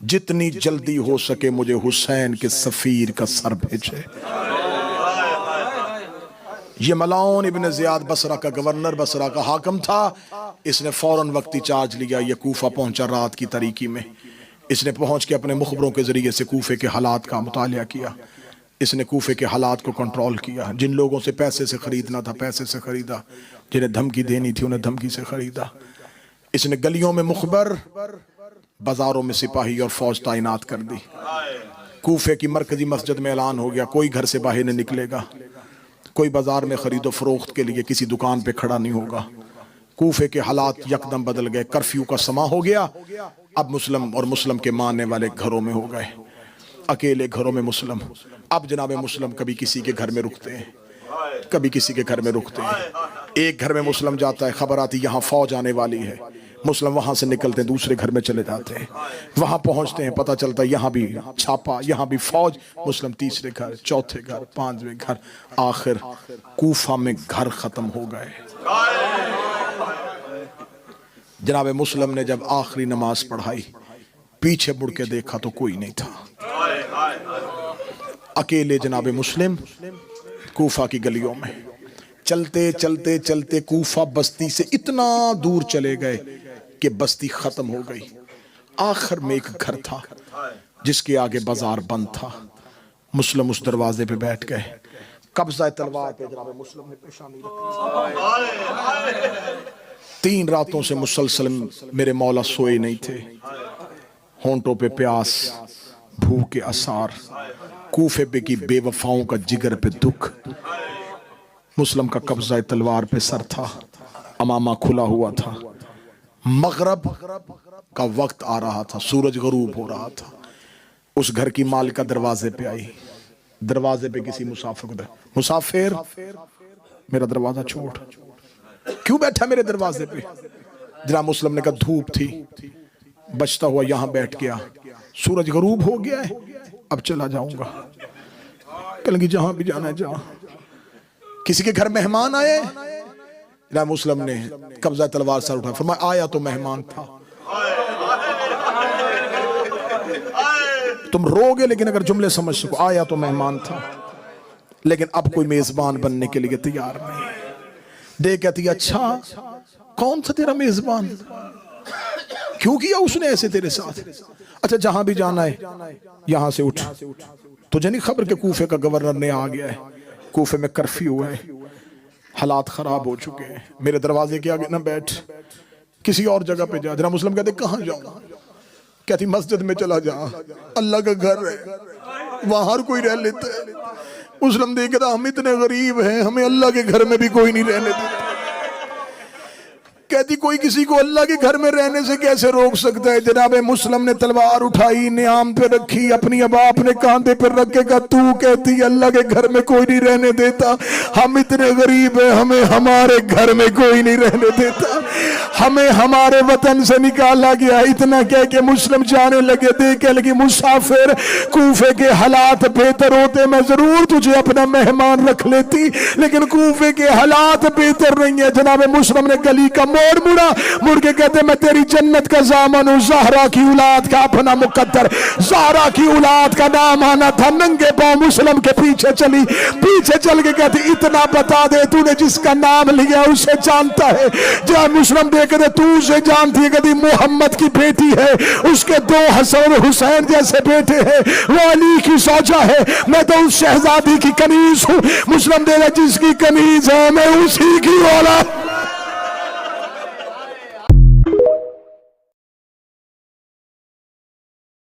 جتنی جلدی ہو سکے مجھے حسین کے سفیر کا سر بھیجے۔ یہ ملعون ابن زیاد بصرہ کا گورنر، بصرہ کا حاکم تھا۔ اس نے فوراً وقتی چارج لیا، یہ کوفہ پہنچا رات کی تاریکی میں۔ اس نے پہنچ کے اپنے مخبروں کے ذریعے سے کوفے کے حالات کا مطالعہ کیا۔ اس نے کوفے کے حالات کو کنٹرول کیا۔ جن لوگوں سے پیسے سے خریدنا تھا پیسے سے خریدا، جنہیں دھمکی دینی تھی انہیں دھمکی سے خریدا۔ اس نے گلیوں میں مخبر، بازاروں میں سپاہی اور فوج تعینات کر دی۔ کوفے کی مرکزی مسجد میں اعلان ہو گیا کوئی گھر سے باہر نہیں نکلے گا، کوئی بازار میں خرید و فروخت کے لیے کسی دکان پہ کھڑا نہیں ہوگا۔ کوفے کے حالات یکدم بدل گئے، کرفیو کا سما ہو گیا۔ اب مسلم اور مسلم کے ماننے والے گھروں میں ہو گئے، اکیلے گھروں میں مسلم۔ اب جناب مسلم کبھی کسی کے گھر میں رکتے ہیں، کبھی کسی کے گھر میں رکتے ہیں۔ ایک گھر میں مسلم جاتا ہے، خبر آتی یہاں فوج آنے والی ہے، مسلم وہاں سے نکلتے ہیں دوسرے گھر میں چلے جاتے ہیں، وہاں پہنچتے ہیں پتہ چلتا ہے یہاں بھی چھاپا، یہاں بھی فوج، مسلم تیسرے گھر، چوتھے گھر، پانچویں گھر، آخر کوفہ میں گھر ختم ہو گئے۔ جناب مسلم نے جب آخری نماز پڑھائی، پیچھے مڑ کے دیکھا تو کوئی نہیں تھا۔ اکیلے جناب مسلم کوفہ کی گلیوں میں چلتے چلتے چلتے کوفہ بستی سے اتنا دور چلے گئے کہ بستی ختم ہو گئی۔ آخر میں ایک گھر تھا جس کے آگے بازار بند تھا۔ مسلم اس دروازے پہ بیٹھ گئے، قبضہ تلوار پہ جناب مسلم نے پیشانی رکھی۔ 3 راتوں سے مسلسل میرے مولا سوئے نہیں تھے، ہونٹوں پہ پیاس، بھوک کے آثار، کوفے پہ کی بے وفاؤں کا جگر پہ دکھ۔ مسلم کا قبضہ تلوار پہ سر تھا، امامہ کھلا ہوا تھا۔ مغرب کا وقت آ رہا تھا، سورج غروب ہو رہا تھا۔ اس گھر کی مالکہ دروازے پہ آئی، دروازے پہ کسی مسافر کو مسافر میرا دروازہ چھوڑ، کیوں بیٹھا میرے دروازے پہ؟ جناب مسلم نے کہا دھوپ تھی، بچتا ہوا یہاں بیٹھ گیا، سورج غروب ہو گیا ہے، اب چلا جاؤں گا۔ کہنے لگی جہاں بھی جانا ہے جا۔ کسی کے گھر مہمان آئے، جناب مسلم نے قبضہ تلوار سر اٹھا، فرمایا آیا تو مہمان تھا، تم رو گے لیکن اگر جملے سمجھ سکو، آیا تو مہمان تھا لیکن اب کوئی میزبان بننے کے لیے تیار نہیں۔ دے کہتی اچھا کون تھا تیرا میزبان، کیوں کیا اس نے ایسے تیرے ساتھ؟ اچھا جہاں بھی جانا ہے یہاں سے اٹھ، تجھے نہیں خبر کہ کوفے کا گورنر نے آ گیا ہے، کوفے میں کرفیو ہے، حالات خراب ہو چکے ہیں، میرے دروازے کے آگے نہ بیٹھ، کسی اور جگہ پہ جا۔ جناب مسلم کہتے کہاں جاؤں؟ کہتی مسجد میں چلا جا، اللہ کا گھر ہے، وہاں ہر کوئی رہ لیتا ہے۔ مسلم دیکھ کہتا ہم اتنے غریب ہیں، ہمیں اللہ کے گھر میں بھی کوئی نہیں رہنے دیتا۔ کہتی کوئی کسی کو اللہ کے گھر میں رہنے سے کیسے روک سکتا ہے؟ جناب مسلم نے تلوار اٹھائی، نیام پہ رکھی، اپنی اباپ نے کاندھے پہ رکھ کے کہا تو کہتی اللہ کے گھر میں کوئی نہیں رہنے دیتا، ہم اتنے غریب ہیں، ہمیں ہمارے گھر میں کوئی نہیں رہنے دیتا، ہمیں ہمارے وطن سے نکالا گیا۔ اتنا کہہ کے مسلم جانے لگے، دیکھنے لگی مسافر کوفے کے حالات بہتر ہوتے میں ضرور تجھے اپنا مہمان رکھ لیتی، لیکن کوفے کے حالات بہتر نہیں ہے۔ جناب مسلم نے گلی کا مڑ کے کہتے میں تیری جنت کا ضامن ہوں، زہرا کی اولاد کا اپنا مقدر، زہرا کی اولاد کا نام آنا تھا۔ ننگے پاؤں مسلم کے پیچھے چلی، پیچھے چل کے کہتی اتنا بتا دے تو نے جس کا نام لیا اسے جانتا ہے؟ جہاں مسلم دیکھ دے تو اسے جانتی ہے، کہتی محمد کی بیٹی ہے، اس کے 2 حسن حسین جیسے بیٹے ہیں، وہ علی کی زوجہ ہے، میں تو اس شہزادی کی کنیز ہوں۔ مسلم دے جس کی کنیز ہے میں اسی کی اولاد۔